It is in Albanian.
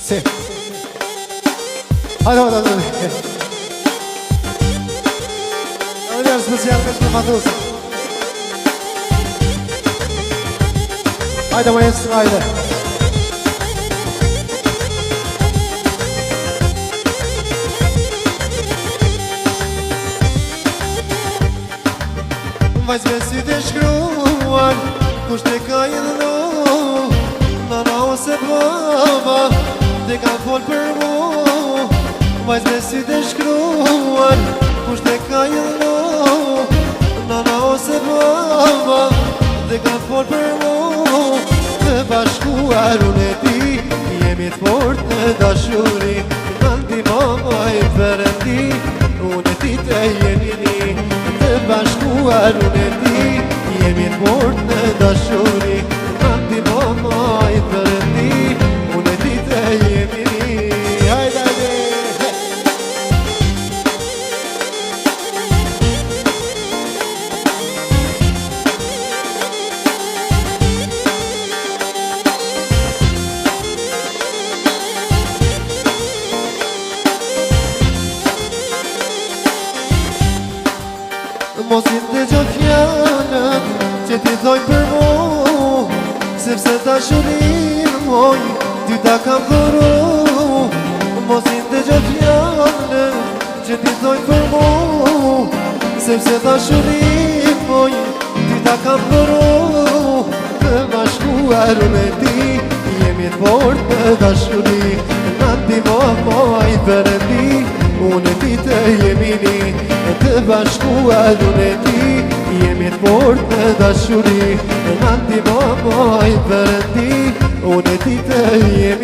Si. Hajde. Njerë specialmente për Matusa. Hajde maestro, hajde. Vajzë me sy të shkruan, kush te ka jëllë, nana ose baba, te ka folë për mu. Vajzë me sy të shkruan, kush te ka jëllë, nana ose baba, te ka folë për mu. Të bashkuar unë e ti, jemi të fort në dashuri, Nandi mama i përëndi, unë e ti të jemi një. Të bashkuar unë e ti, jemi të fort në dashuri, Nandi mama i përëndi, unë e ti të jemi një. Hajde, hajde. Mos i të gjo fjallën që ti thoj për mu, sepse dashurin moj ty ta kam dhuru. Mos i të gjo fjallën që ti thoj për mu, sepse dashurin moj ty ta kam dhuru. Të bashkuar unë e ti, jemi të fort në dashuri, Nandi mama i përëndi, unë e ti të jemi një. Të bashkuar unë e ti, jemi të fort në dashuri, Nandi mama i përëndi, unë e ti të jemi